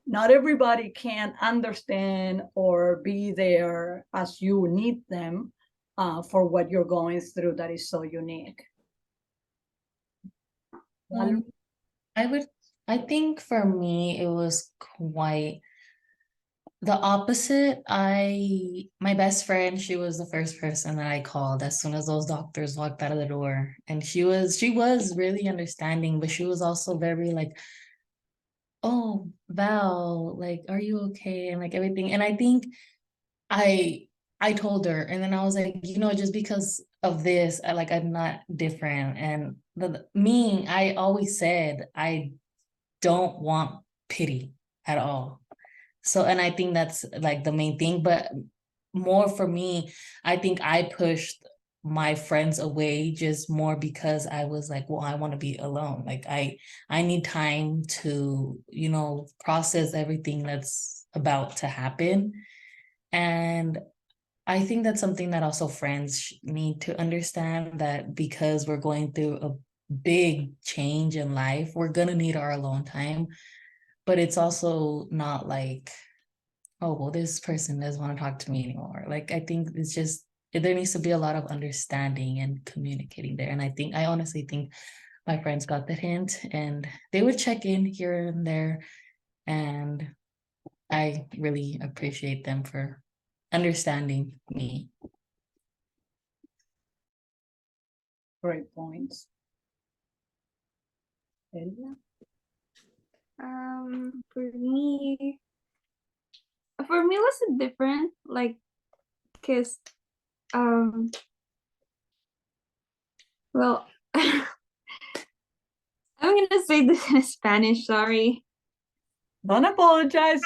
not everybody can understand or be there as you need them for what you're going through that is so unique. I think for me, it was quite the opposite. My best friend, she was the first person that I called as soon as those doctors walked out of the door. And she was really understanding, but she was also very like, oh, Val, like, are you okay? And like everything. And I think I told her, and then I was like, just because of this, I'm not different. And I always said I don't want pity at all. So, and I think that's like the main thing, but more for me, I think I pushed my friends away just more because I was like, well, I want to be alone. Like I need time to, process everything that's about to happen. And I think that's something that also friends need to understand, that because we're going through a big change in life, we're going to need our alone time. But it's also not like, oh, well, this person doesn't want to talk to me anymore. Like, I think it's just, there needs to be a lot of understanding and communicating there. And I honestly think my friends got that hint, and they would check in here and there. And I really appreciate them for understanding me. Great points. Elia? For me it was different, like, because well, I'm gonna say this in Spanish, sorry. Don't apologize.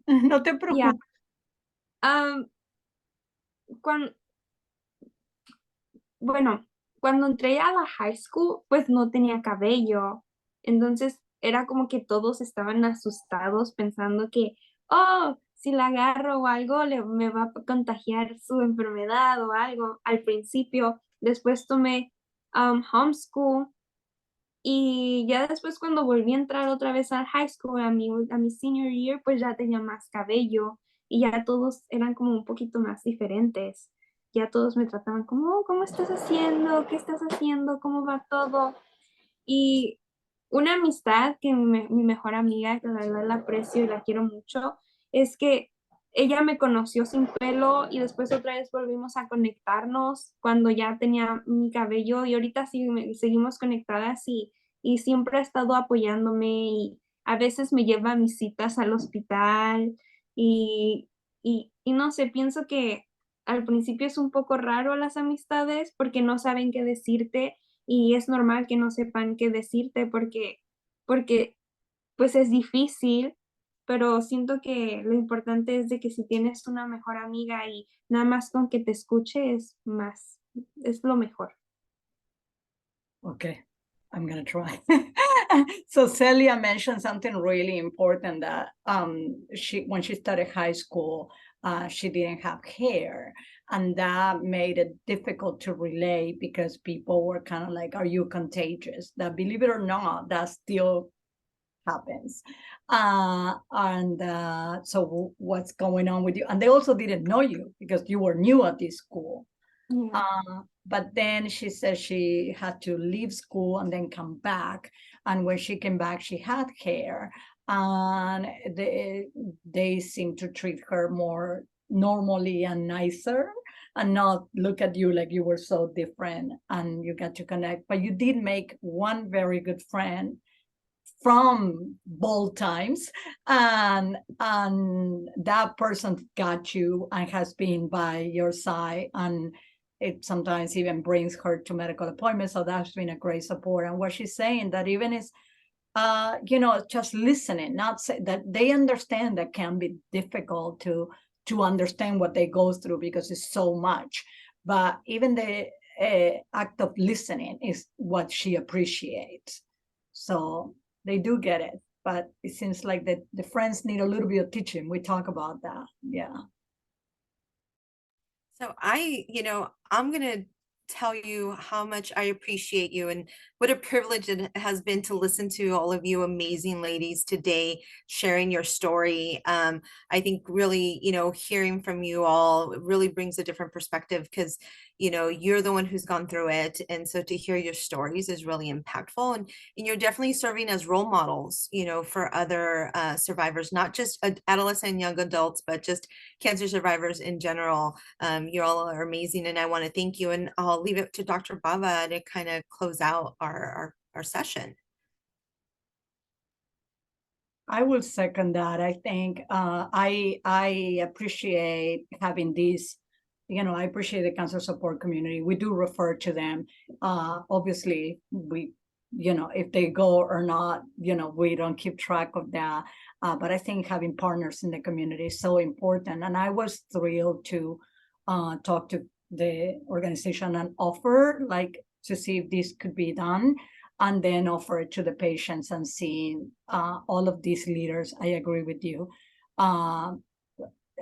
No te preocupes. Yeah. Cuando entré a la high school, pues no tenía cabello. Entonces era como que todos estaban asustados pensando que, oh, si la agarro o algo, me va a contagiar su enfermedad o algo al principio. Después tomé homeschool, y ya después cuando volví a entrar otra vez al high school, a mi senior year, pues ya tenía más cabello y ya todos eran como un poquito más diferentes. Ya todos me trataban como, oh, ¿cómo estás haciendo? ¿Qué estás haciendo? ¿Cómo va todo? Y una amistad que mi mejor amiga, que la verdad la aprecio y la quiero mucho, es que ella me conoció sin pelo y después otra vez volvimos a conectarnos cuando ya tenía mi cabello, y ahorita sí seguimos conectadas, y siempre ha estado apoyándome a veces me lleva a mis citas al hospital y no sé, pienso que al principio es un poco raro las amistades porque no saben qué decirte y es normal que no sepan qué decirte porque pues es difícil, pero siento que lo importante es de que si tienes una mejor amiga y nada más con que te escuche es lo mejor. Okay, I'm gonna try. So Celia mentioned something really important that when she started high school, she didn't have hair, and that made it difficult to relate because people were kind of like, "Are you contagious?" That, believe it or not, that still happens. So what's going on with you? And they also didn't know you because you were new at this school. Yeah. But then she said she had to leave school and then come back. And when she came back, she had hair. And they seemed to treat her more normally and nicer and not look at you like you were so different and you got to connect. But you did make one very good friend from bold times, and that person got you and has been by your side, and it sometimes even brings her to medical appointments. So that's been a great support. And what she's saying that even is just listening, not say that they understand that can be difficult to understand what they go through because it's so much, but even the act of listening is what she appreciates. So they do get it, but it seems like the friends need a little bit of teaching. We talk about that. Yeah. So I'm going to tell you how much I appreciate you and what a privilege it has been to listen to all of you amazing ladies today sharing your story. I think really, hearing from you all really brings a different perspective because, you're the one who's gone through it. And so to hear your stories is really impactful. And you're definitely serving as role models, for other survivors, not just adolescent and young adults, but just cancer survivors in general. You all are amazing, and I want to thank you. And I'll leave it to Dr. Bava to kind of close out our session. I will second that. I think I appreciate having these. I appreciate the cancer support community. We do refer to them. Obviously, we, if they go or not, we don't keep track of that. But I think having partners in the community is so important. And I was thrilled to talk to the organization and offer, to see if this could be done, and then offer it to the patients and seeing all of these leaders. I agree with you.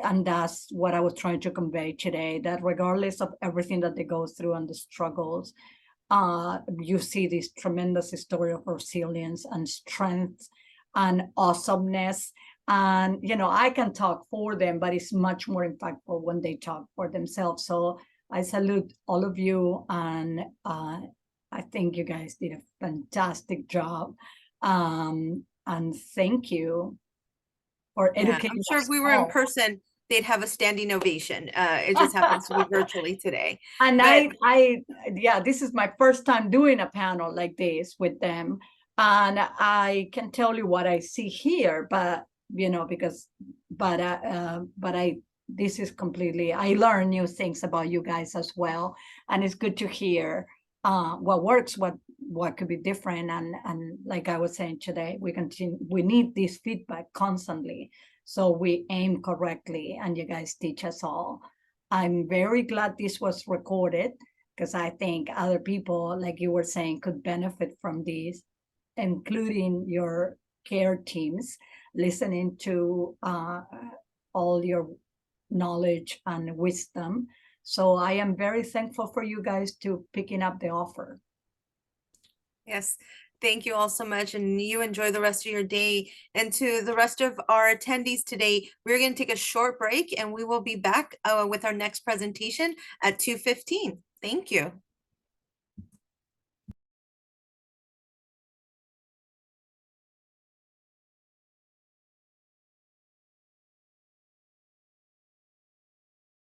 And that's what I was trying to convey today, that regardless of everything that they go through and the struggles, you see this tremendous story of resilience and strength and awesomeness. And, I can talk for them, but it's much more impactful when they talk for themselves. So I salute all of you. And I think you guys did a fantastic job. And thank you for educating I'm sure us if we were in all. person, they'd have a standing ovation. It just happens to be virtually today. And But this is my first time doing a panel like this with them. And I can tell you what I see here, but this is completely, I learn new things about you guys as well. And it's good to hear what works, what could be different. And like I was saying today, we need this feedback constantly, so we aim correctly, and you guys teach us all. I'm very glad this was recorded because I think other people, like you were saying, could benefit from this, including your care teams, listening to all your knowledge and wisdom. So I am very thankful for you guys to picking up the offer. yes, thank you all so much. And you enjoy the rest of your day. And to the rest of our attendees today, we're going to take a short break and we will be back with our next presentation at 2:15. Thank you.